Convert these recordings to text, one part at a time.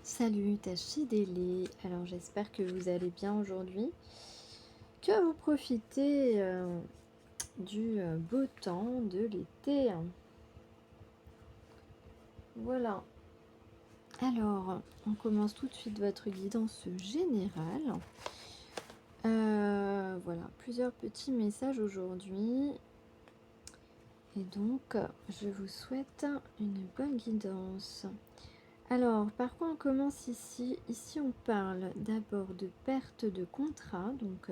Salut, Tachidélé. Alors j'espère que vous allez bien aujourd'hui, que vous profitez du beau temps de l'été. Voilà. Alors, on commence tout de suite votre guidance générale. Voilà, plusieurs petits messages aujourd'hui. Et donc, je vous souhaite une bonne guidance. Alors, par quoi on commence ici? Ici, on parle d'abord de perte de contrat. Donc,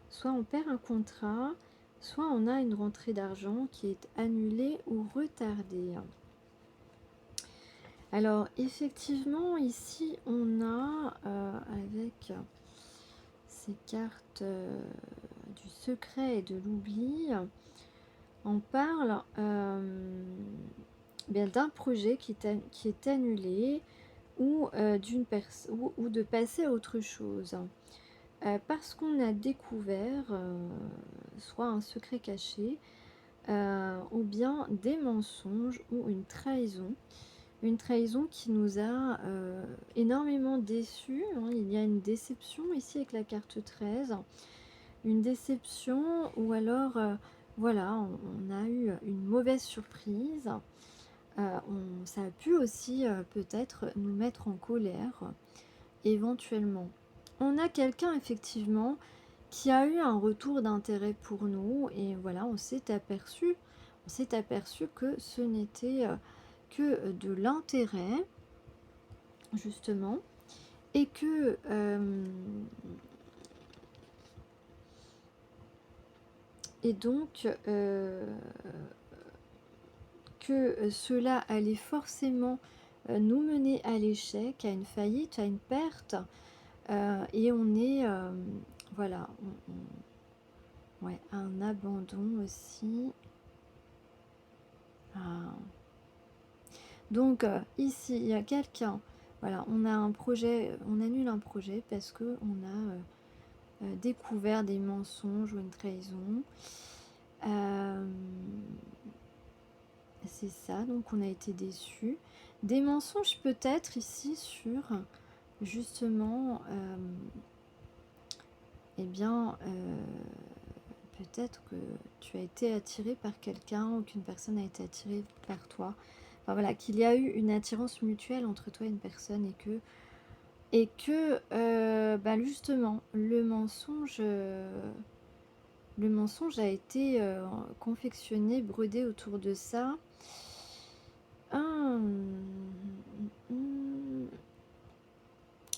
soit on perd un contrat, soit on a une rentrée d'argent qui est annulée ou retardée. Alors, effectivement, ici, on a, avec ces cartes du secret et de l'oubli, on parle bien d'un projet qui est annulé ou, ou de passer à autre chose. Parce qu'on a découvert soit un secret caché, ou bien des mensonges ou une trahison qui nous a énormément déçus, hein. Il y a une déception ici avec la carte 13, une déception ou alors voilà, on a eu une mauvaise surprise. Ça a pu aussi peut-être nous mettre en colère, éventuellement. On a quelqu'un effectivement qui a eu un retour d'intérêt pour nous et voilà, on s'est aperçu que ce n'était que de l'intérêt justement et que et donc que cela allait forcément nous mener à l'échec, à une faillite, à une perte. Et on est, voilà, ouais, un abandon aussi. Ah. Donc ici, il y a quelqu'un, voilà, on a un projet, on annule un projet parce que on a découvert des mensonges ou une trahison. C'est ça, donc on a été déçus. Des mensonges peut-être ici sur justement, eh bien, peut-être que tu as été attiré par quelqu'un ou qu'une personne a été attirée par toi. Enfin voilà, qu'il y a eu une attirance mutuelle entre toi et une personne et que bah, justement le mensonge a été confectionné, brodé autour de ça. Ah,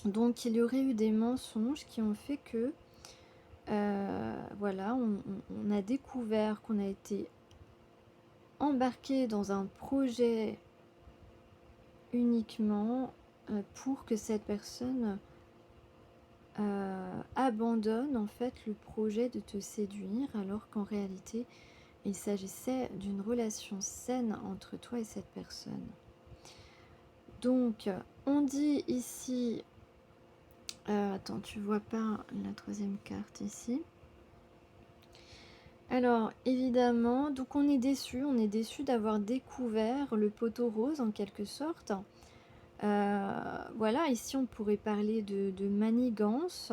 donc il y aurait eu des mensonges qui ont fait que voilà, on a découvert qu'on a été embarqué dans un projet uniquement pour que cette personne abandonne en fait le projet de te séduire, alors qu'en réalité il s'agissait d'une relation saine entre toi et cette personne. Donc on dit ici, attends, tu vois pas la troisième carte ici. Alors évidemment, donc on est déçu d'avoir découvert le poteau rose en quelque sorte. Voilà, ici on pourrait parler de manigance,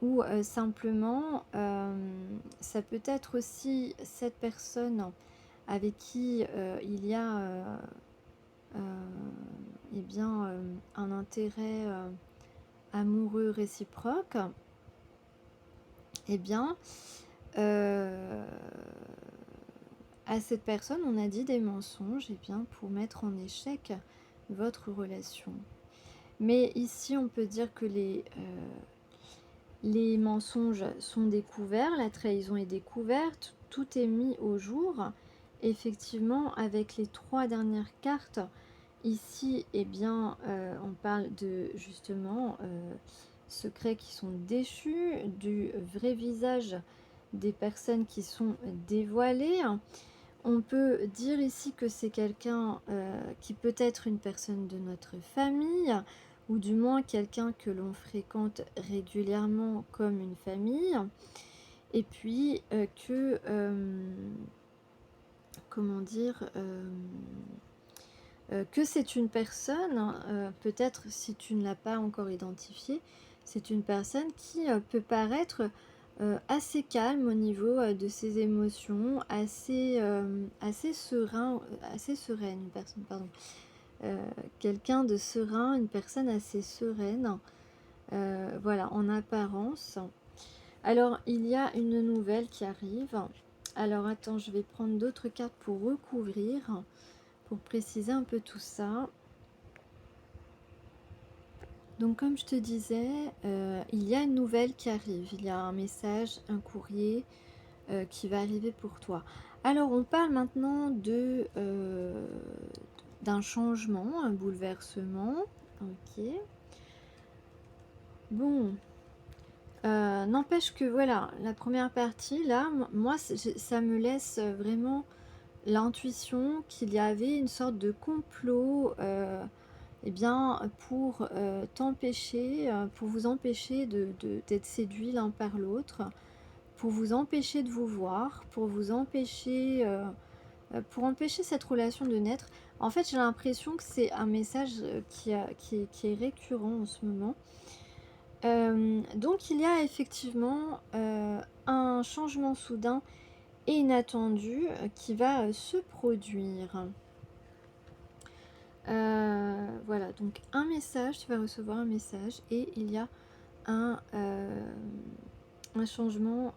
ou simplement ça peut être aussi cette personne avec qui il y a eh bien, un intérêt amoureux réciproque. Eh bien, à cette personne, on a dit des mensonges bien, pour mettre en échec votre relation. Mais ici, on peut dire que les mensonges sont découverts, la trahison est découverte, tout est mis au jour. Effectivement, avec les 3 dernières cartes, ici, eh bien, on parle de justement secrets qui sont déchus, du vrai visage des personnes qui sont dévoilées. On peut dire ici que c'est quelqu'un qui peut être une personne de notre famille, ou du moins quelqu'un que l'on fréquente régulièrement comme une famille. Et puis comment dire, que c'est une personne, peut-être si tu ne l'as pas encore identifié, c'est une personne qui, peut paraître, assez calme au niveau, de ses émotions, assez serein, assez sereine, une personne, pardon, heu, quelqu'un de serein, une personne assez sereine, voilà, en apparence. Alors, il y a une nouvelle qui arrive. Alors attends, je vais prendre d'autres cartes pour recouvrir, pour préciser un peu tout ça. Donc comme je te disais, il y a une nouvelle qui arrive. Il y a un message, un courrier, qui va arriver pour toi. Alors on parle maintenant d'un changement, un bouleversement. OK. Bon, n'empêche que voilà, la première partie là, moi ça me laisse, vraiment l'intuition qu'il y avait une sorte de complot, eh bien, pour, t'empêcher, pour vous empêcher d'être séduits l'un par l'autre, pour vous empêcher de vous voir, pour vous empêcher, pour empêcher cette relation de naître. En fait, j'ai l'impression que c'est un message, qui est récurrent en ce moment. Donc il y a effectivement, un changement soudain et inattendu, qui va, se produire. Voilà, donc un message, tu vas recevoir un message et il y a un, un changement,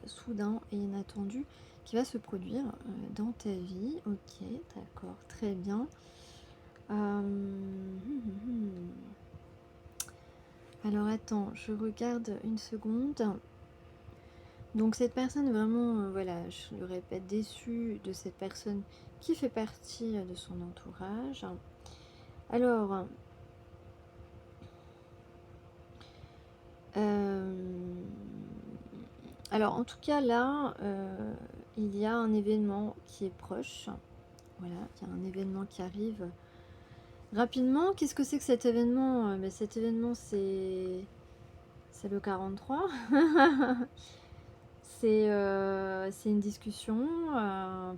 soudain et inattendu qui va se produire, dans ta vie. OK, d'accord, très bien. Alors attends, je regarde une seconde. Donc cette personne vraiment, voilà, je le répète, déçue de cette personne qui fait partie, de son entourage. Alors, alors en tout cas là, il y a un événement qui est proche. Voilà, il y a un événement qui arrive rapidement. Qu'est-ce que c'est que cet événement? Cet événement c'est le 43. C'est une discussion,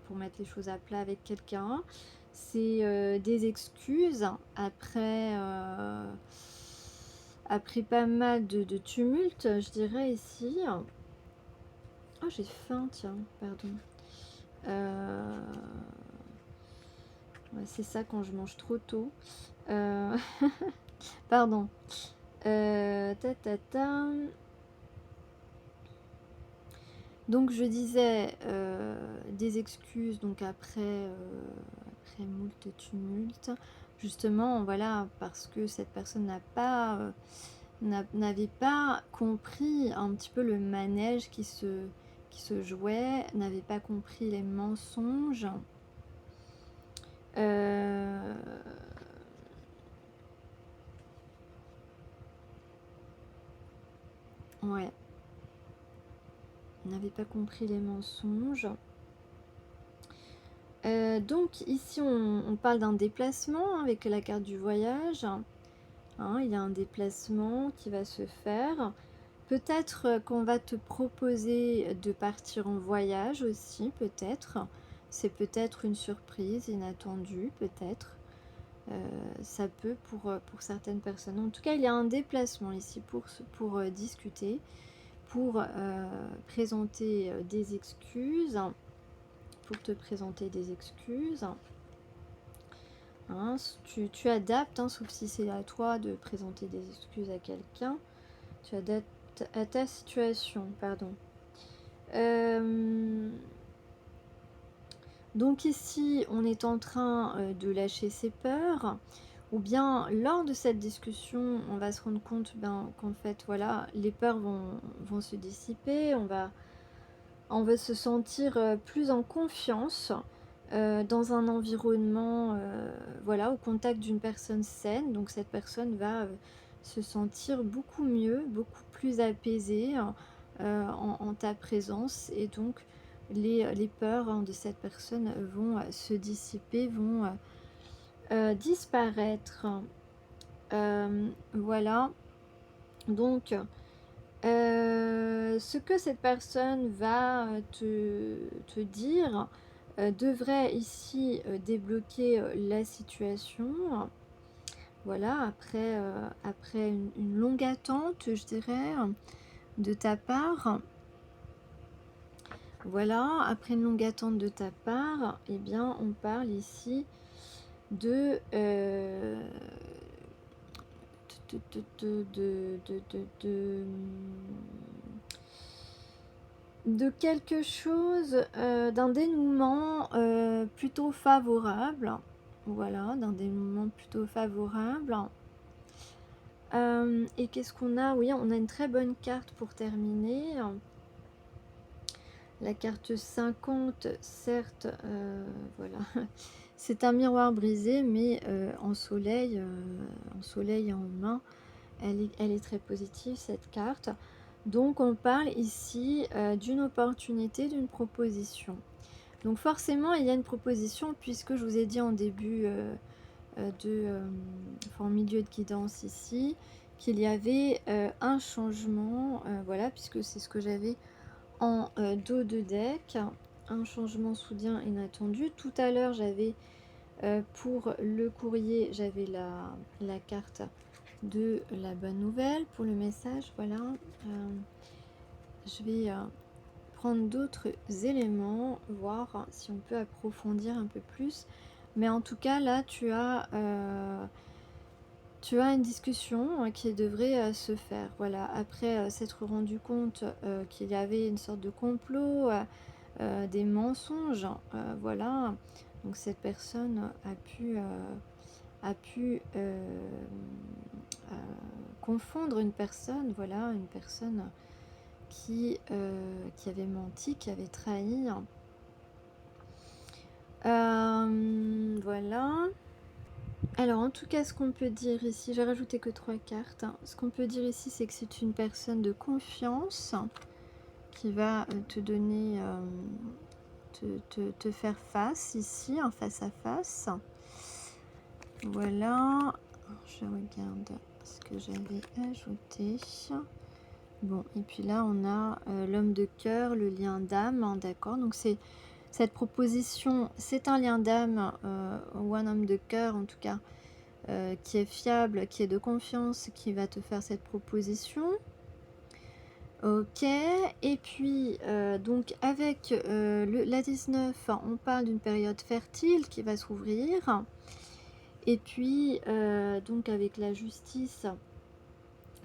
pour mettre les choses à plat avec quelqu'un. C'est, des excuses après pas mal de tumulte, je dirais ici. Oh, j'ai faim, tiens, pardon. Ouais, c'est ça quand je mange trop tôt. Heu, pardon. Ta ta ta. Donc je disais, des excuses donc après moult tumulte. Justement, voilà, parce que cette personne n'avait pas compris un petit peu le manège qui se jouait, n'avait pas compris les mensonges. Heu, ouais, n'avait pas compris les mensonges. Donc ici on parle d'un déplacement avec la carte du voyage. Hein, il y a un déplacement qui va se faire. Peut-être, qu'on va te proposer de partir en voyage aussi, peut-être. C'est peut-être une surprise inattendue, peut-être. Ça peut pour certaines personnes. En tout cas, il y a un déplacement ici pour discuter, pour, présenter, des excuses, pour te présenter des excuses. Hein, tu adaptes, hein, sauf si c'est à toi de présenter des excuses à quelqu'un. Tu adaptes à ta situation, pardon. Donc ici, on est en train, de lâcher ses peurs, ou bien lors de cette discussion, on va se rendre compte, qu'en fait, voilà, les peurs vont se dissiper, on va se sentir, plus en confiance, dans un environnement, voilà, au contact d'une personne saine. Donc cette personne va, se sentir beaucoup mieux, beaucoup plus apaisée, en ta présence, et donc les peurs, hein, de cette personne vont, se dissiper, vont, disparaître. Voilà, donc ce que cette personne va, te dire, devrait ici débloquer la situation. Voilà, après une longue attente, je dirais, de ta part. Voilà, après une longue attente de ta part, eh bien, on parle ici de, de quelque chose, d'un dénouement plutôt favorable. Voilà, d'un dénouement plutôt favorable. Et qu'est-ce qu'on a? Oui, on a une très bonne carte pour terminer. La carte 50, certes, voilà, c'est un miroir brisé, mais en soleil et en main, elle est très positive cette carte. Donc on parle ici d'une opportunité, d'une proposition. Donc forcément, il y a une proposition puisque je vous ai dit en début enfin en milieu de guidance ici, qu'il y avait un changement, voilà, puisque c'est ce que j'avais en dos de deck, un changement soudain inattendu. Tout à l'heure, j'avais pour le courrier, j'avais la carte de la bonne nouvelle pour le message. Voilà, je vais prendre d'autres éléments, voir si on peut approfondir un peu plus. Mais en tout cas, là, tu as une discussion qui devrait se faire. Voilà, après s'être rendu compte qu'il y avait une sorte de complot, des mensonges, voilà. Donc cette personne a pu confondre une personne, voilà, une personne qui avait menti, qui avait trahi. Voilà. Alors en tout cas, ce qu'on peut dire ici, j'ai rajouté que 3 cartes, hein. Ce qu'on peut dire ici, c'est que c'est une personne de confiance qui va te donner, te faire face ici, en face à face. Voilà, je regarde ce que j'avais ajouté. Bon, et puis là, on a l'homme de cœur, le lien d'âme, hein, d'accord. Donc c'est cette proposition, c'est un lien d'âme ou un homme de cœur, en tout cas, qui est fiable, qui est de confiance, qui va te faire cette proposition. Ok, et puis donc avec la 19, on parle d'une période fertile qui va s'ouvrir. Et puis donc avec la justice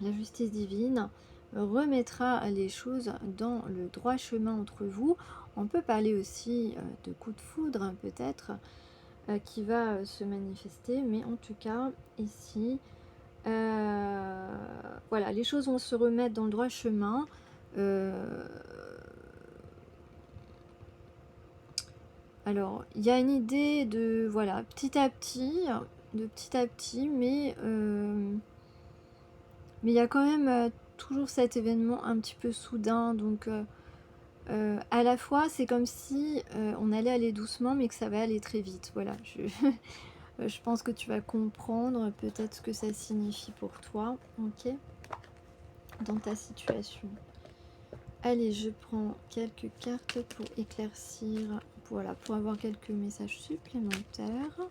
divine remettra les choses dans le droit chemin entre vous. On peut parler aussi de coup de foudre, hein, peut-être, qui va se manifester, mais en tout cas ici voilà, les choses vont se remettre dans le droit chemin. Alors il y a une idée de, voilà, petit à petit, mais il y a quand même toujours cet événement un petit peu soudain. Donc à la fois c'est comme si on allait aller doucement mais que ça va aller très vite. Voilà, je pense que tu vas comprendre peut-être ce que ça signifie pour toi, ok, dans ta situation. Allez, je prends quelques cartes pour éclaircir, voilà, pour avoir quelques messages supplémentaires.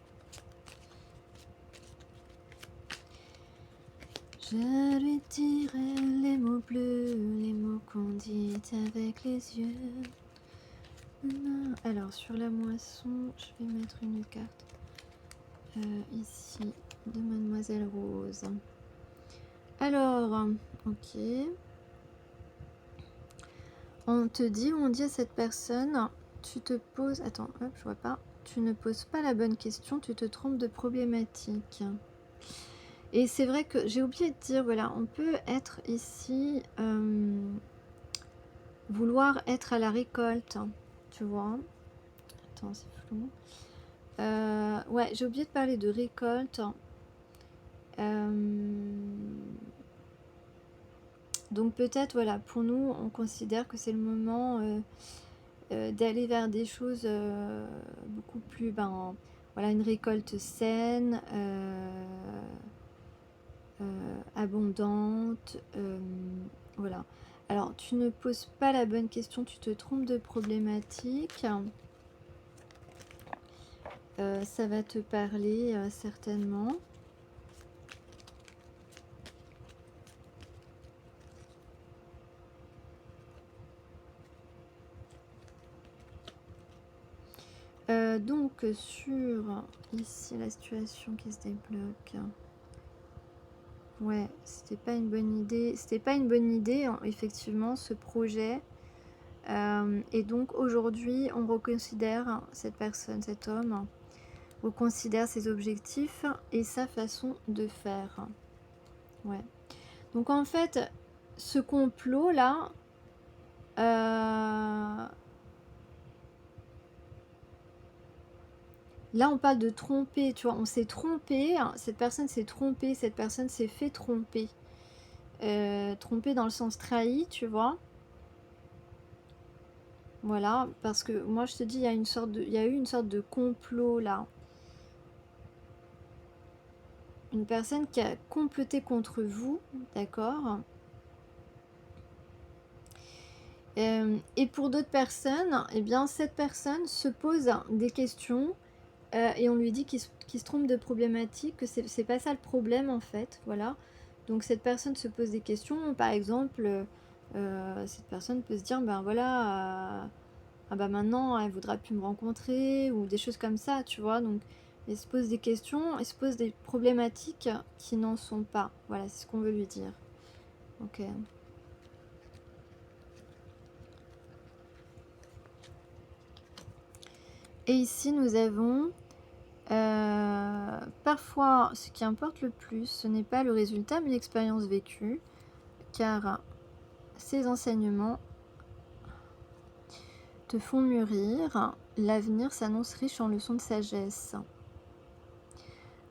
Je lui dirai les mots bleus, les mots qu'on dit avec les yeux. Alors, sur la moisson, je vais mettre une carte ici de Mademoiselle Rose. Alors, ok. On te dit, on dit à cette personne, tu te poses... Attends, hop, je vois pas. Tu ne poses pas la bonne question, tu te trompes de problématique. Et c'est vrai que j'ai oublié de dire, voilà, on peut être ici, vouloir être à la récolte, tu vois. Attends, c'est flou. Ouais, j'ai oublié de parler de récolte. Donc peut-être, voilà, pour nous, on considère que c'est le moment d'aller vers des choses beaucoup plus, voilà, une récolte saine, abondante, voilà. Alors, tu ne poses pas la bonne question, tu te trompes de problématique. ça va te parler certainement. Donc sur ici la situation qui se débloque. Ouais, c'était pas une bonne idée. C'était pas une bonne idée, hein, effectivement, ce projet. Et donc aujourd'hui, on reconsidère cette personne, cet homme, reconsidère ses objectifs et sa façon de faire. Ouais. Donc en fait, ce complot-là, là on parle de tromper, tu vois, on s'est trompé, hein, cette personne s'est trompée, cette personne s'est fait tromper. Tromper dans le sens trahi, tu vois. Voilà, parce que moi je te dis, il y a eu une sorte de complot là. Une personne qui a comploté contre vous, d'accord. Et pour d'autres personnes, eh bien cette personne se pose des questions et on lui dit qu'il se trompe de problématique, que c'est pas ça le problème en fait, voilà. Donc cette personne se pose des questions, par exemple, cette personne peut se dire, ben voilà, ah bah maintenant elle voudra plus me rencontrer, ou des choses comme ça, tu vois. Donc elle se pose des questions, elle se pose des problématiques qui n'en sont pas, voilà, c'est ce qu'on veut lui dire. Ok. Et ici nous avons parfois ce qui importe le plus, ce n'est pas le résultat mais l'expérience vécue, car ces enseignements te font mûrir, l'avenir s'annonce riche en leçons de sagesse.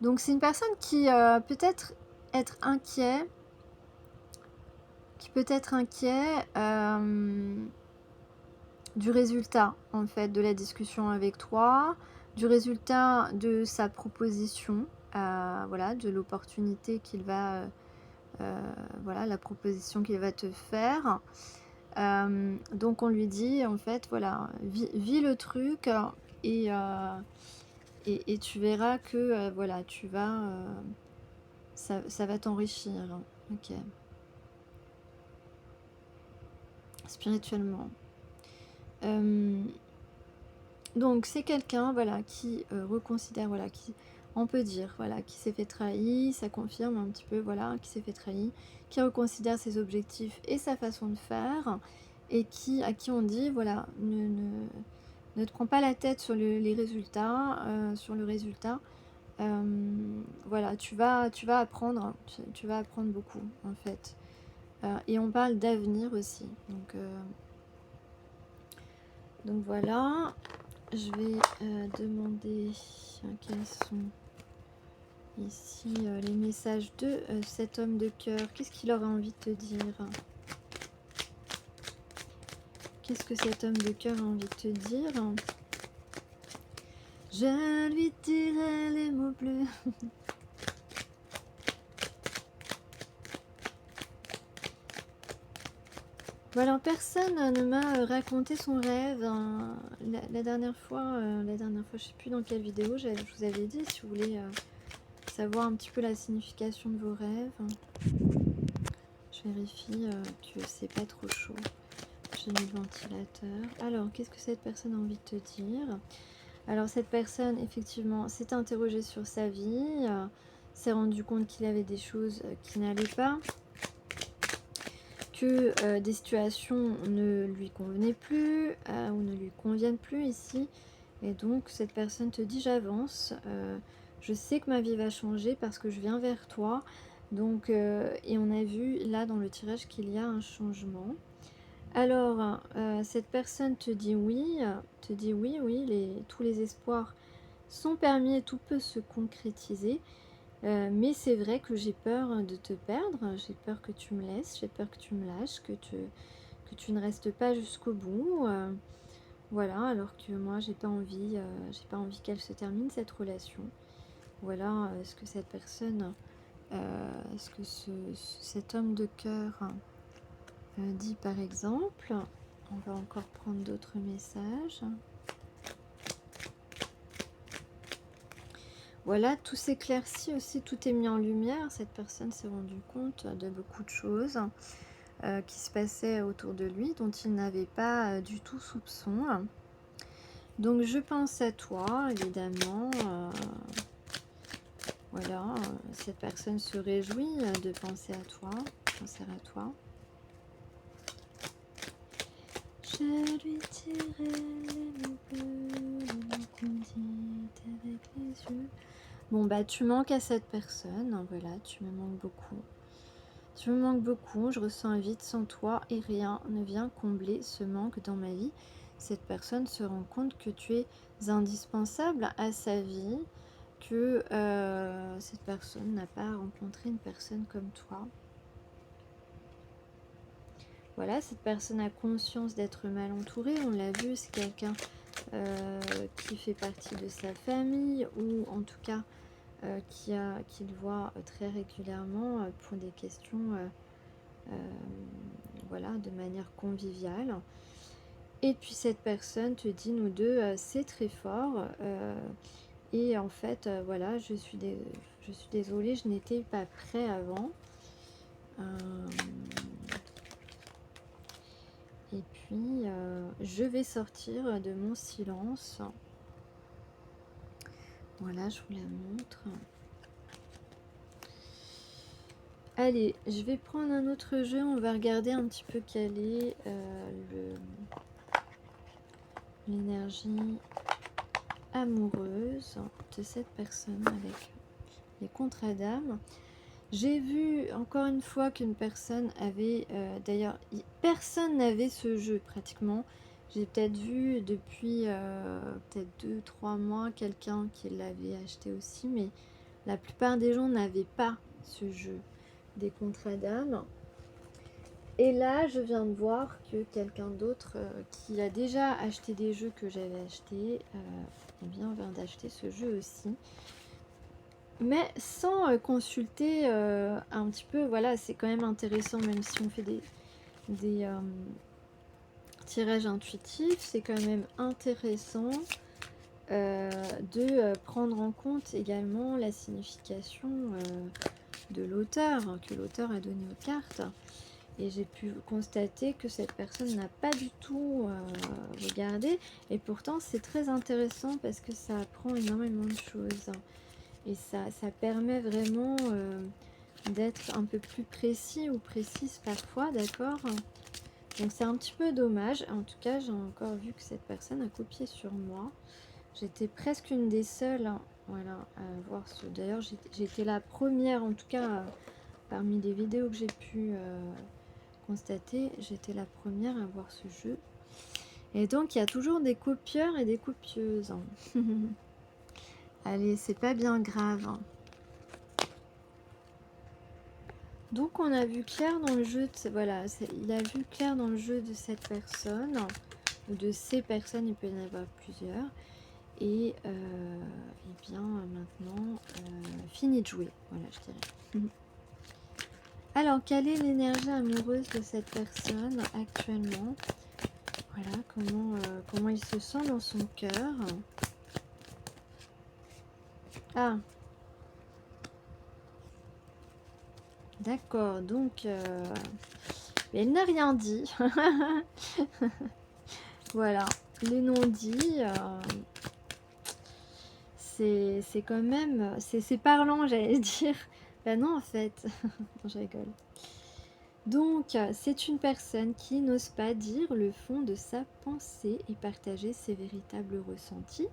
Donc c'est une personne qui peut-être être inquiet, du résultat en fait de la discussion avec toi, du résultat de sa proposition, voilà, de l'opportunité qu'il va, voilà, la proposition qu'il va te faire. Donc on lui dit en fait, voilà, vis le truc et tu verras que voilà, tu vas, ça va t'enrichir. Ok. Spirituellement. Donc c'est quelqu'un, voilà, qui reconsidère, voilà, qui, on peut dire, voilà, qui s'est fait trahir, ça confirme un petit peu, voilà, qui s'est fait trahir, qui reconsidère ses objectifs et sa façon de faire, et à qui on dit, voilà, ne te prends pas la tête sur les résultats, sur le résultat. Voilà, tu vas apprendre, tu vas apprendre beaucoup en fait. Et on parle d'avenir aussi. Donc voilà, je vais demander quels sont ici les messages de cet homme de cœur. Qu'est-ce qu'il aurait envie de te dire? Qu'est-ce que cet homme de cœur a envie de te dire? Je lui dirai les mots bleus. Voilà, personne ne m'a raconté son rêve. La dernière fois, je sais plus dans quelle vidéo, je vous avais dit, si vous voulez savoir un petit peu la signification de vos rêves. Je vérifie que c'est pas trop chaud. J'ai mis le ventilateur. Alors, qu'est-ce que cette personne a envie de te dire? Alors, cette personne, effectivement, s'est interrogée sur sa vie, s'est rendu compte qu'il avait des choses qui n'allaient pas, que des situations ne lui convenaient plus ou ne lui conviennent plus ici. Et donc, cette personne te dit, j'avance, je sais que ma vie va changer parce que je viens vers toi. Donc, et on a vu là dans le tirage qu'il y a un changement. Alors, cette personne te dit oui, tous les espoirs sont permis et tout peut se concrétiser. Mais c'est vrai que j'ai peur de te perdre, j'ai peur que tu me laisses, j'ai peur que tu me lâches, que tu ne restes pas jusqu'au bout. Voilà, alors que moi j'ai pas envie qu'elle se termine cette relation. Voilà ce que cette personne, ce que cet homme de cœur dit par exemple. On va encore prendre d'autres messages. Voilà, tout s'éclaircit aussi, tout est mis en lumière. Cette personne s'est rendue compte de beaucoup de choses qui se passaient autour de lui, dont il n'avait pas du tout soupçon. Donc je pense à toi, évidemment. Voilà, cette personne se réjouit de penser à toi, penser à toi. Je lui dirai les mots qu'on dit avec les yeux. Bon bah tu manques à cette personne, voilà, tu me manques beaucoup. Tu me manques beaucoup, je ressens un vide sans toi et rien ne vient combler ce manque dans ma vie. Cette personne se rend compte que tu es indispensable à sa vie, que cette personne n'a pas rencontré une personne comme toi. Voilà, cette personne a conscience d'être mal entourée, on l'a vu, c'est quelqu'un qui fait partie de sa famille ou en tout cas qu'il voit très régulièrement pour des questions voilà, de manière conviviale. Et puis cette personne te dit, nous deux, c'est très fort. Et en fait, voilà, je suis désolée, je n'étais pas prêt avant. Et puis, je vais sortir de mon silence. Voilà, je vous la montre. Allez, je vais prendre un autre jeu. On va regarder un petit peu quelle est l'énergie amoureuse de cette personne avec les contrats d'âme. J'ai vu encore une fois qu'une personne avait, d'ailleurs personne n'avait ce jeu pratiquement. J'ai peut-être vu depuis peut-être 2-3 mois quelqu'un qui l'avait acheté aussi, mais la plupart des gens n'avaient pas ce jeu des contrats d'âme. Et là je viens de voir que quelqu'un d'autre qui a déjà acheté des jeux que j'avais achetés, eh bien vient d'acheter ce jeu aussi. Mais sans consulter un petit peu, voilà, c'est quand même intéressant, même si on fait des tirages intuitifs, c'est quand même intéressant de prendre en compte également la signification de l'auteur, que l'auteur a donné aux cartes. Et j'ai pu constater que cette personne n'a pas du tout regardé. Et pourtant, c'est très intéressant parce que ça apprend énormément de choses. Et ça permet vraiment d'être un peu plus précis ou précise parfois, d'accord? Donc c'est un petit peu dommage. En tout cas, j'ai encore vu que cette personne a copié sur moi. J'étais presque une des seules, voilà, à voir ce... D'ailleurs, j'étais la première, en tout cas, parmi les vidéos que j'ai pu constater, j'étais la première à voir ce jeu. Et donc, il y a toujours des copieurs et des copieuses. Allez, c'est pas bien grave. Donc on a vu clair dans le jeu, voilà, il a vu clair dans le jeu de cette personne, ou de ces personnes, il peut y en avoir plusieurs. Et bien maintenant, fini de jouer, voilà, je dirais. Alors, quelle est l'énergie amoureuse de cette personne actuellement? Voilà, comment il se sent dans son cœur. Ah, d'accord, donc elle n'a rien dit. Voilà, les non-dits, c'est quand même, c'est parlant, j'allais dire. Ben non, en fait, je rigole. Donc, c'est une personne qui n'ose pas dire le fond de sa pensée et partager ses véritables ressentis.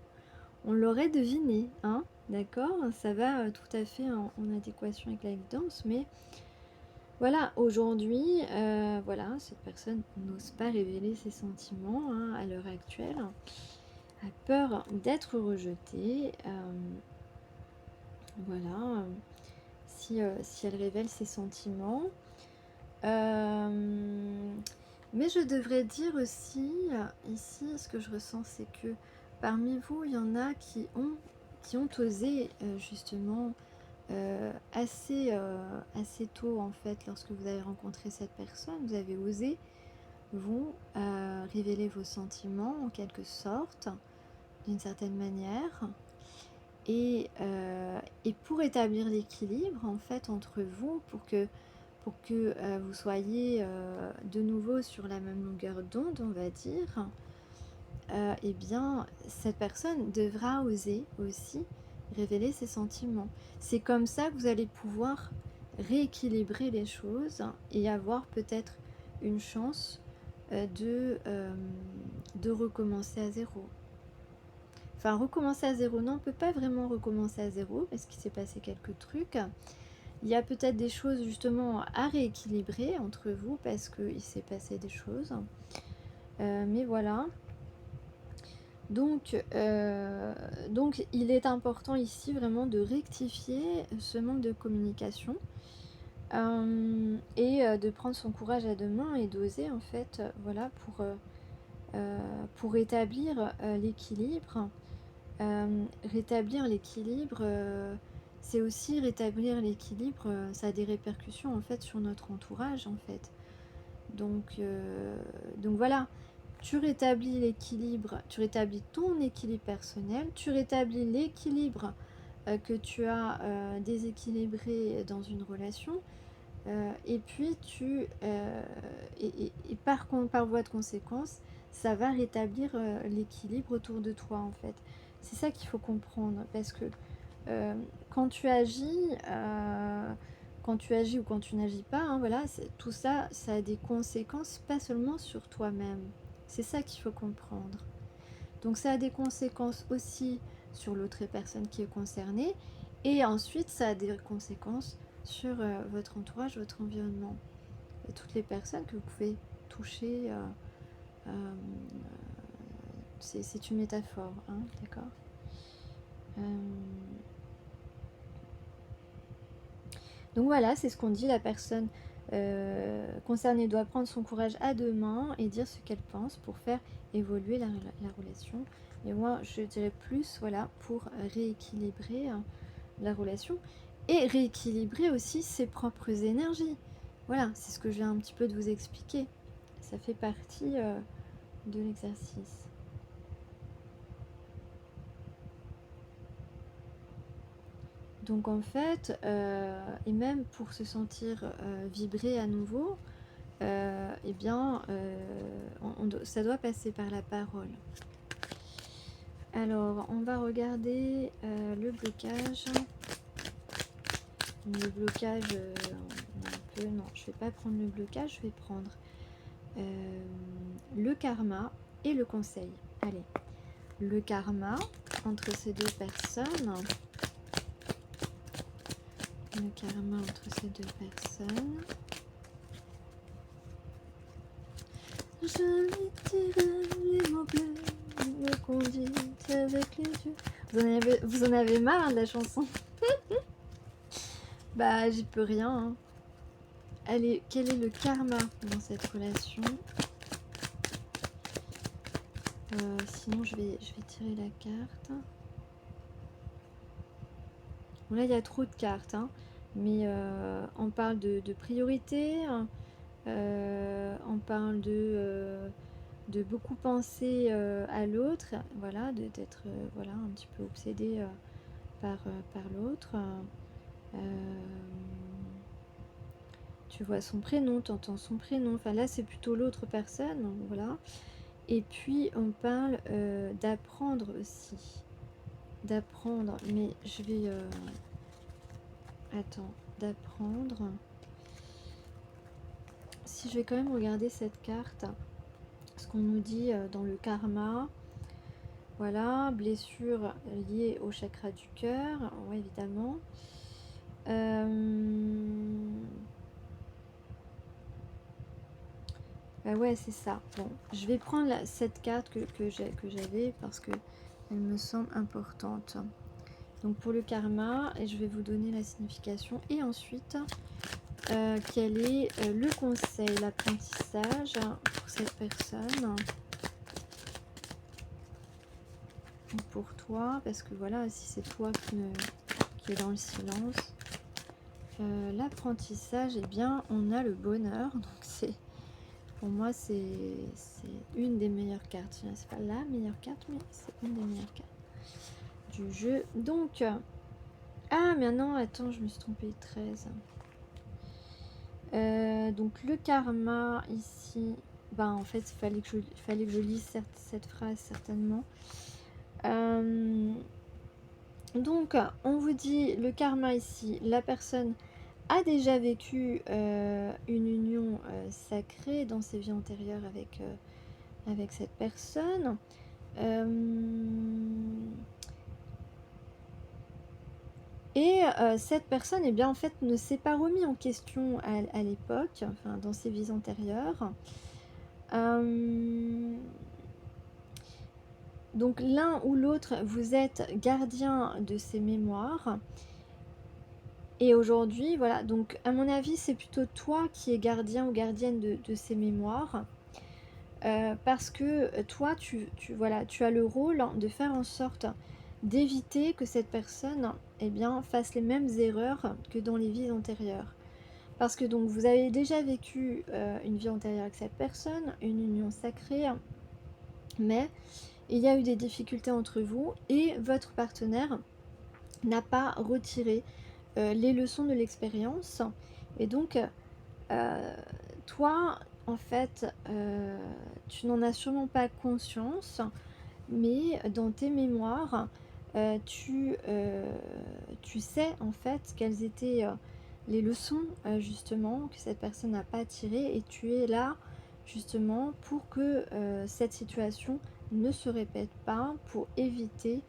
On l'aurait deviné, hein, d'accord? Ça va tout à fait en adéquation avec l'évidence, mais voilà, aujourd'hui, voilà, cette personne n'ose pas révéler ses sentiments hein, à l'heure actuelle, a peur d'être rejetée. Voilà, si elle révèle ses sentiments. Mais je devrais dire aussi, ici, ce que je ressens, c'est que parmi vous, il y en a qui ont osé justement assez tôt, en fait, lorsque vous avez rencontré cette personne, vous avez osé vous révéler vos sentiments en quelque sorte, d'une certaine manière. Et pour établir l'équilibre en fait entre vous, pour que vous soyez de nouveau sur la même longueur d'onde, on va dire, eh bien, cette personne devra oser aussi révéler ses sentiments. C'est comme ça que vous allez pouvoir rééquilibrer les choses et avoir peut-être une chance de recommencer à zéro. Enfin, recommencer à zéro, non, on ne peut pas vraiment recommencer à zéro parce qu'il s'est passé quelques trucs. Il y a peut-être des choses justement à rééquilibrer entre vous parce qu'il s'est passé des choses. Mais voilà. Donc, il est important ici vraiment de rectifier ce manque de communication et de prendre son courage à deux mains et d'oser en fait, voilà, pour rétablir l'équilibre. Rétablir l'équilibre, c'est aussi rétablir l'équilibre, ça a des répercussions en fait sur notre entourage en fait. Donc voilà, tu rétablis l'équilibre, tu rétablis ton équilibre personnel, tu rétablis l'équilibre que tu as déséquilibré dans une relation, et puis par voie de conséquence, ça va rétablir l'équilibre autour de toi en fait. C'est ça qu'il faut comprendre, parce que quand tu agis, ou quand tu n'agis pas, hein, voilà, tout ça, ça a des conséquences pas seulement sur toi-même. C'est ça qu'il faut comprendre. Donc ça a des conséquences aussi sur l'autre personne qui est concernée, et ensuite ça a des conséquences sur votre entourage, votre environnement, et toutes les personnes que vous pouvez toucher. C'est une métaphore, hein, d'accord. Donc voilà, c'est ce qu'on dit, la personne concernée doit prendre son courage à deux mains et dire ce qu'elle pense pour faire évoluer la relation. Et moi, je dirais plus, voilà, pour rééquilibrer la relation et rééquilibrer aussi ses propres énergies. Voilà, c'est ce que je viens un petit peu de vous expliquer. Ça fait partie de l'exercice. Donc en fait, et même pour se sentir vibrer à nouveau, eh bien, ça doit passer par la parole. Alors, on va regarder le blocage. Le blocage, un peu, non, je ne vais pas prendre le blocage, je vais prendre le karma et le conseil. Allez, le karma entre ces deux personnes. Le karma entre ces deux personnes. Je lui dirai les mots bleus, me conduit avec les yeux. Vous en avez marre de la chanson? Bah, j'y peux rien. Hein. Allez, quel est le karma dans cette relation? Sinon, je vais tirer la carte. Bon, là, il y a trop de cartes, hein, mais on parle de priorité, hein, on parle de beaucoup penser à l'autre, voilà, d'être voilà, un petit peu obsédé par l'autre. Tu vois son prénom, tu entends son prénom, enfin là c'est plutôt l'autre personne, donc voilà. Et puis on parle d'apprendre aussi, d'apprendre, mais je vais... Attends, d'apprendre. Si je vais quand même regarder cette carte, ce qu'on nous dit dans le karma. Voilà, blessure liée au chakra du cœur, ouais, évidemment. Bah ouais, c'est ça. Bon, je vais prendre cette carte que j'avais parce que elle me semble importante. Donc pour le karma, et je vais vous donner la signification. Et ensuite, quel est le conseil, l'apprentissage pour cette personne, pour toi, parce que voilà, si c'est toi qui est dans le silence, l'apprentissage, eh bien, on a le bonheur. Donc c'est, pour moi, c'est une des meilleures cartes. C'est pas la meilleure carte, mais c'est une des meilleures cartes. du jeu. Donc, ah mais non, attends, je me suis trompée, 13. Donc le karma ici, ben en fait fallait que je lise cette phrase certainement. Donc on vous dit le karma ici, la personne a déjà vécu une union sacrée dans ses vies antérieures avec cette personne. Et cette personne, eh bien, en fait, ne s'est pas remis en question à l'époque, enfin, dans ses vies antérieures. Donc, l'un ou l'autre, vous êtes gardien de ces mémoires. Et aujourd'hui, voilà, donc à mon avis, c'est plutôt toi qui es gardien ou gardienne de ces mémoires. Parce que toi, voilà, tu as le rôle de faire en sorte d'éviter que cette personne eh bien, fasse les mêmes erreurs que dans les vies antérieures. Parce que donc vous avez déjà vécu une vie antérieure avec cette personne, une union sacrée, mais il y a eu des difficultés entre vous et votre partenaire n'a pas retiré les leçons de l'expérience. Et donc, toi, en fait, tu n'en as sûrement pas conscience, mais dans tes mémoires, tu sais en fait quelles étaient les leçons justement que cette personne n'a pas tirées, et tu es là justement pour que cette situation ne se répète pas, pour éviter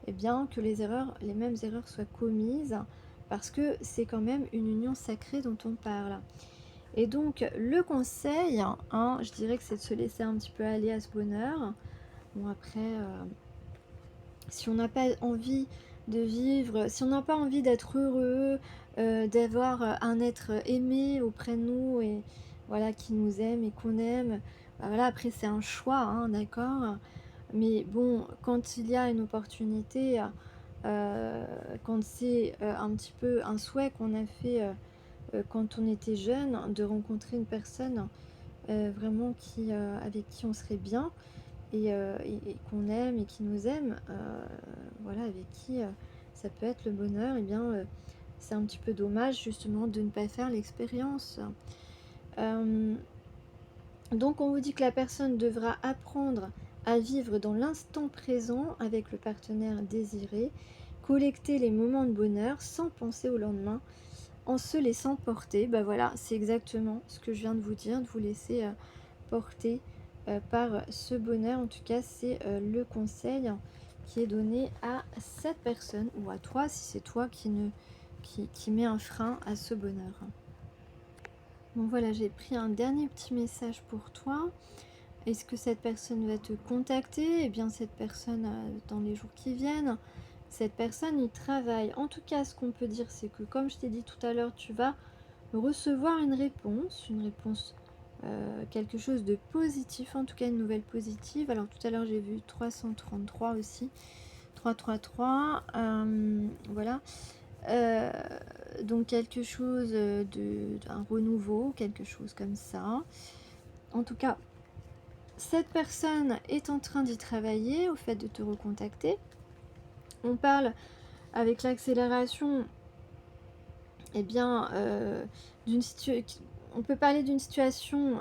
eh bien, que les mêmes erreurs soient commises, parce que c'est quand même une union sacrée dont on parle. Et donc le conseil, hein, je dirais que c'est de se laisser un petit peu aller à ce bonheur. Bon après, si on n'a pas envie de vivre, si on n'a pas envie d'être heureux, d'avoir un être aimé auprès de nous et voilà, qui nous aime et qu'on aime, bah voilà, après c'est un choix, hein, d'accord. Mais bon, quand il y a une opportunité, quand c'est un petit peu un souhait qu'on a fait quand on était jeune, de rencontrer une personne vraiment avec qui on serait bien, et qu'on aime et qui nous aime, voilà, avec qui ça peut être le bonheur, et bien c'est un petit peu dommage justement de ne pas faire l'expérience. Donc on vous dit que la personne devra apprendre à vivre dans l'instant présent avec le partenaire désiré, collecter les moments de bonheur sans penser au lendemain, en se laissant porter. Bah voilà, c'est exactement ce que je viens de vous dire, de vous laisser porter par ce bonheur. En tout cas, c'est le conseil qui est donné à cette personne, ou à toi si c'est toi qui met un frein à ce bonheur. Bon voilà, j'ai pris un dernier petit message pour toi. Est-ce que cette personne va te contacter? Eh bien cette personne, dans les jours qui viennent, cette personne y travaille. En tout cas, ce qu'on peut dire, c'est que comme je t'ai dit tout à l'heure, tu vas recevoir une réponse, quelque chose de positif, en tout cas une nouvelle positive. Alors tout à l'heure j'ai vu 333 aussi, 333, voilà. Donc quelque chose d'un renouveau, quelque chose comme ça. En tout cas, cette personne est en train d'y travailler, au fait de te recontacter. On parle avec l'accélération, eh bien, on peut parler d'une situation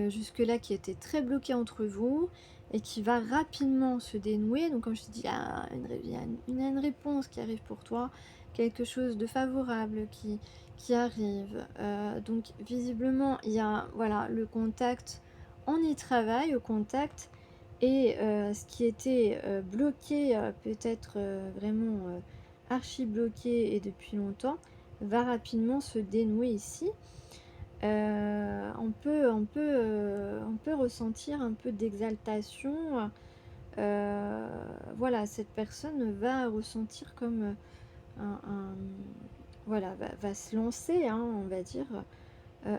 jusque-là qui était très bloquée entre vous et qui va rapidement se dénouer. Donc comme je te dis, il y a une réponse qui arrive pour toi, quelque chose de favorable qui arrive. Donc visiblement, il y a voilà, le contact, on y travaille au contact, et ce qui était bloqué, peut-être vraiment archi bloqué et depuis longtemps, va rapidement se dénouer ici. On peut ressentir un peu d'exaltation. Voilà, cette personne va ressentir comme voilà, va se lancer, hein, on va dire,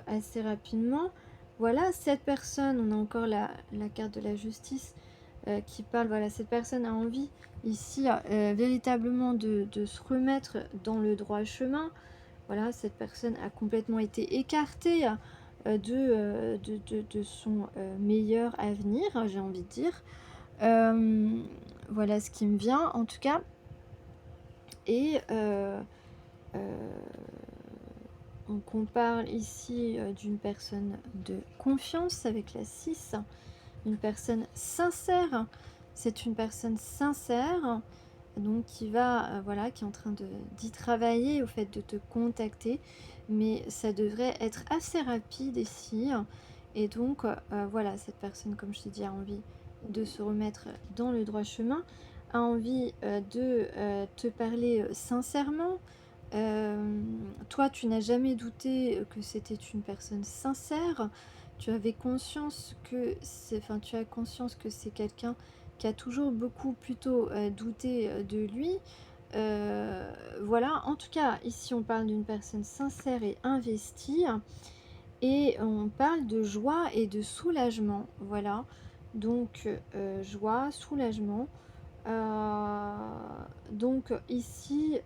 assez rapidement. Voilà, cette personne, on a encore la carte de la justice qui parle, voilà, cette personne a envie ici véritablement de se remettre dans le droit chemin. Voilà, cette personne a complètement été écartée de son meilleur avenir, j'ai envie de dire. Voilà ce qui me vient. En tout cas, Et donc on parle ici d'une personne de confiance avec la 6, une personne sincère. C'est une personne sincère, donc qui va, voilà, qui est en train d'y travailler, au fait de te contacter, mais ça devrait être assez rapide ici. Et donc, voilà, cette personne, comme je t'ai dit, a envie de se remettre dans le droit chemin, a envie de te parler sincèrement. Toi, tu n'as jamais douté que c'était une personne sincère. Tu avais conscience que enfin, tu as conscience que c'est quelqu'un qui a toujours beaucoup plutôt douté de lui. Voilà, en tout cas, ici on parle d'une personne sincère et investie. Et on parle de joie et de soulagement. Voilà, donc joie, soulagement. Euh, donc ici,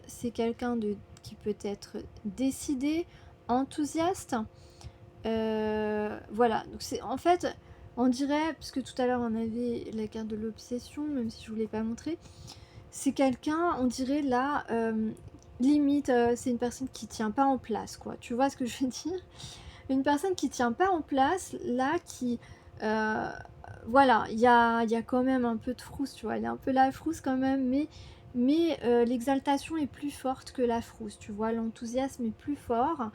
c'est quelqu'un qui peut être décidé, enthousiaste. Voilà, donc c'est en fait, on dirait, parce que tout à l'heure on avait la carte de l'obsession, même si je ne vous l'ai pas montré, c'est quelqu'un, on dirait là, limite, c'est une personne qui tient pas en place, quoi. Tu vois ce que je veux dire? Une personne qui tient pas en place, là, qui... euh, voilà, il y a quand même un peu de frousse, tu vois. Il y a un peu la frousse quand même, mais l'exaltation est plus forte que la frousse, tu vois. L'enthousiasme est plus fort.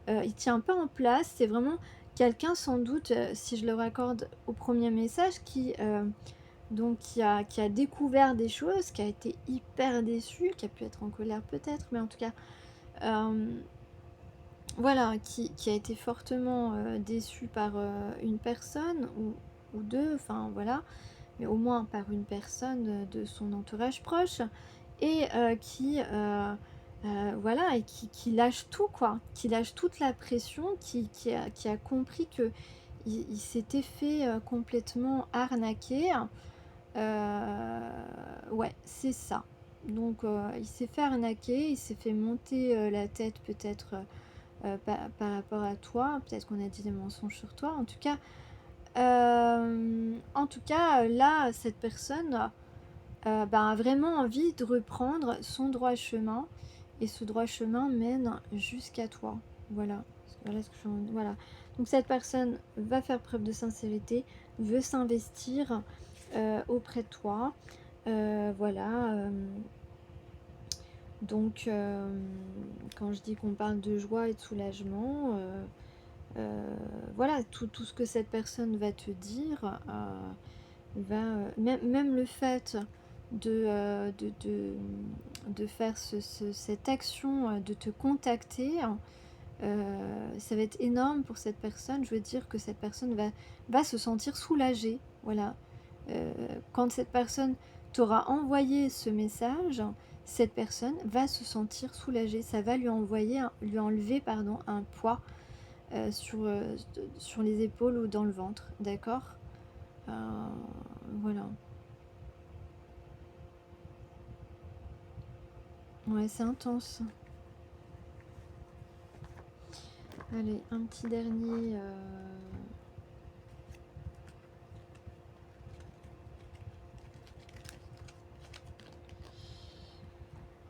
Il tient pas en place. C'est vraiment quelqu'un, sans doute, si je le raccorde au premier message, donc qui a découvert des choses, qui a été hyper déçu, qui a pu être en colère peut-être, mais en tout cas... voilà, qui a été fortement déçu par une personne ou deux, enfin voilà, mais au moins par une personne de son entourage proche, et voilà, et qui lâche tout, quoi, qui lâche toute la pression, qui a compris que il s'était fait complètement arnaquer. Ouais, c'est ça. Donc il s'est fait arnaquer, il s'est fait monter la tête peut-être par rapport à toi. Peut-être qu'on a dit des mensonges sur toi. En tout cas, là, cette personne a vraiment envie de reprendre son droit chemin. Et ce droit chemin mène jusqu'à toi. Voilà. Voilà ce que voilà. Donc cette personne va faire preuve de sincérité, veut s'investir auprès de toi. Voilà. Donc, quand je dis qu'on parle de joie et de soulagement, voilà, tout ce que cette personne va te dire, même le fait de faire cette action, de te contacter, ça va être énorme pour cette personne. Je veux dire que cette personne va se sentir soulagée. Voilà. Quand cette personne t'aura envoyé ce message, cette personne va se sentir soulagée. Ça va lui enlever pardon, un poids sur les épaules ou dans le ventre. D'accord. Voilà. Ouais, c'est intense. Allez, un petit dernier.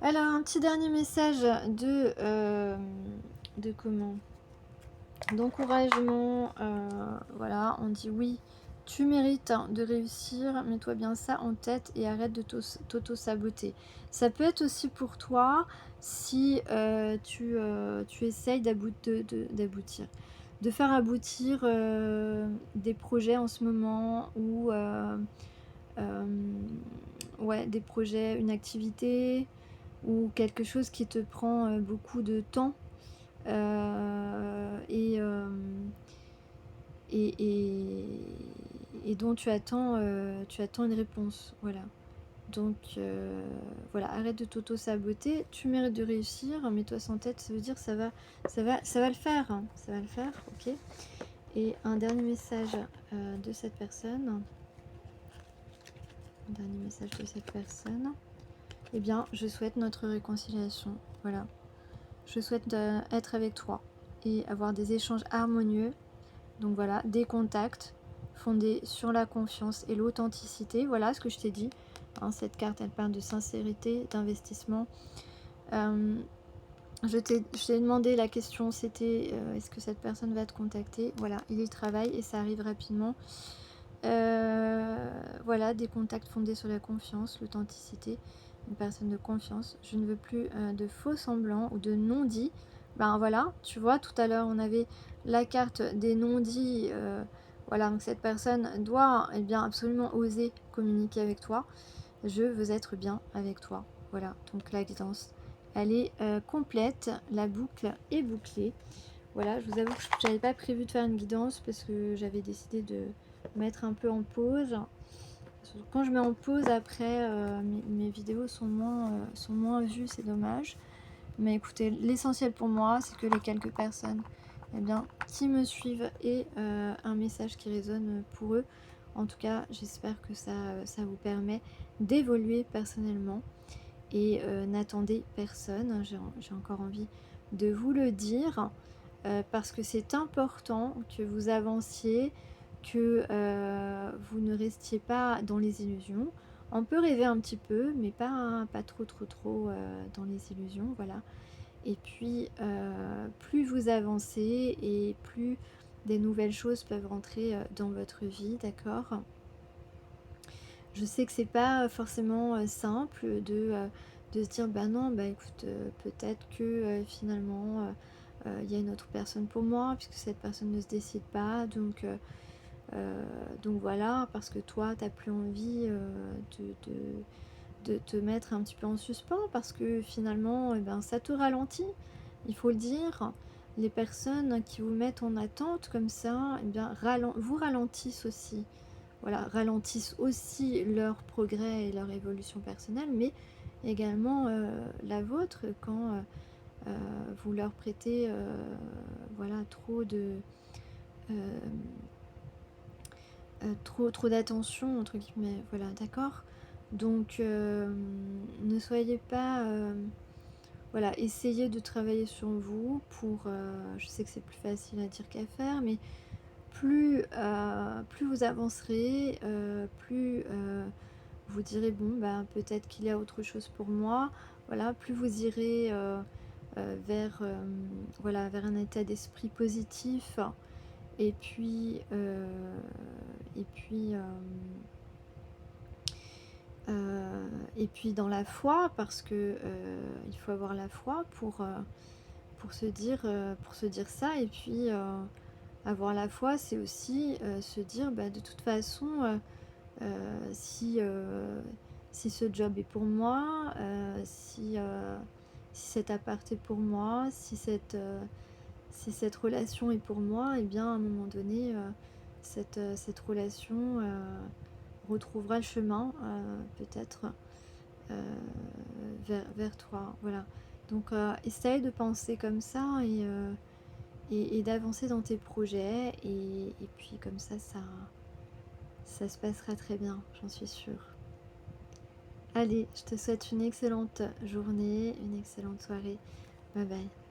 Alors, un petit dernier message de comment? D'encouragement. Voilà, on dit oui, tu mérites de réussir, mets-toi bien ça en tête et arrête de t'auto-saboter. Ça peut être aussi pour toi si tu essayes d'aboutir, de faire aboutir des projets en ce moment ou ouais, des projets, une activité ou quelque chose qui te prend beaucoup de temps et, et, et, et dont tu attends une réponse. Voilà. Donc voilà, arrête de t'auto-saboter, tu mérites de réussir, mets-toi sans tête, ça veut dire ça va le faire, hein, ça va le faire, ok. Et un dernier message de cette personne. Un dernier message de cette personne. Eh bien, je souhaite notre réconciliation. Voilà. Je souhaite être avec toi et avoir des échanges harmonieux. Donc voilà, des contacts fondés sur la confiance et l'authenticité. Voilà ce que je t'ai dit. hein. Cette carte, elle parle de sincérité, d'investissement. Je t'ai demandé la question, c'était est-ce que cette personne va te contacter? Voilà, il y travaille et ça arrive rapidement. Voilà, des contacts fondés sur la confiance, l'authenticité, une personne de confiance. Je ne veux plus de faux semblants ou de non-dits. Ben voilà, tu vois, tout à l'heure on avait la carte des non-dits. Voilà, donc cette personne doit bien absolument oser communiquer avec toi. Je veux être bien avec toi. Voilà, donc la guidance, elle est complète, la boucle est bouclée. Voilà, je vous avoue que je n'avais pas prévu de faire une guidance parce que j'avais décidé de mettre un peu en pause. Quand je mets en pause, après, mes vidéos sont moins vues, c'est dommage. Mais écoutez, l'essentiel pour moi, c'est que les quelques personnes qui me suivent aient un message qui résonne pour eux. En tout cas, j'espère que ça vous permet d'évoluer personnellement. Et n'attendez personne, j'ai encore envie de vous le dire. Parce que c'est important que vous avanciez, que vous ne restiez pas dans les illusions. On peut rêver un petit peu, mais pas trop dans les illusions, voilà. Et puis, plus vous avancez et plus des nouvelles choses peuvent rentrer dans votre vie, d'accord? Je sais que c'est pas forcément simple de se dire, bah non, bah écoute, peut-être que finalement il y a une autre personne pour moi, puisque cette personne ne se décide pas, donc voilà, parce que toi, tu n'as plus envie de te mettre un petit peu en suspens, parce que finalement, ça te ralentit, il faut le dire. Les personnes qui vous mettent en attente comme ça, vous ralentissent aussi. Voilà, ralentissent aussi leur progrès et leur évolution personnelle, mais également la vôtre quand vous leur prêtez voilà, euh, trop d'attention, entre guillemets, voilà, d'accord. Donc ne soyez pas voilà, essayez de travailler sur vous pour je sais que c'est plus facile à dire qu'à faire, mais plus vous avancerez, plus vous direz bon bah peut-être qu'il y a autre chose pour moi, voilà, plus vous irez vers voilà, vers un état d'esprit positif. Et puis et puis et puis dans la foi, parce que il faut avoir la foi pour se dire ça. Et puis avoir la foi, c'est aussi se dire bah, de toute façon si ce job est pour moi, si cet appart est pour moi, si cette relation est pour moi, et bien à un moment donné cette relation retrouvera le chemin peut-être vers toi, voilà. Donc essaye de penser comme ça et d'avancer dans tes projets et puis comme ça se passera très bien, j'en suis sûre. Allez, je te souhaite une excellente journée, une excellente soirée. Bye bye.